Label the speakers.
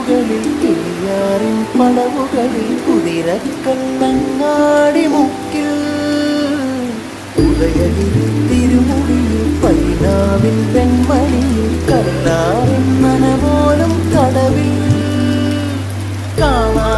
Speaker 1: കടവുകളിൽ കിളിയാറിൻ പടവുകളിൽ കുതിരക്കള്ളങ്ങാടി മുക്കിൽ ഉദയഗിരി തിരുമുടിയിൽ പൈനാവിൻ വെൺമണിയിൽ കല്ലാറിൻ നനപോലും കടവിൽ കാണാ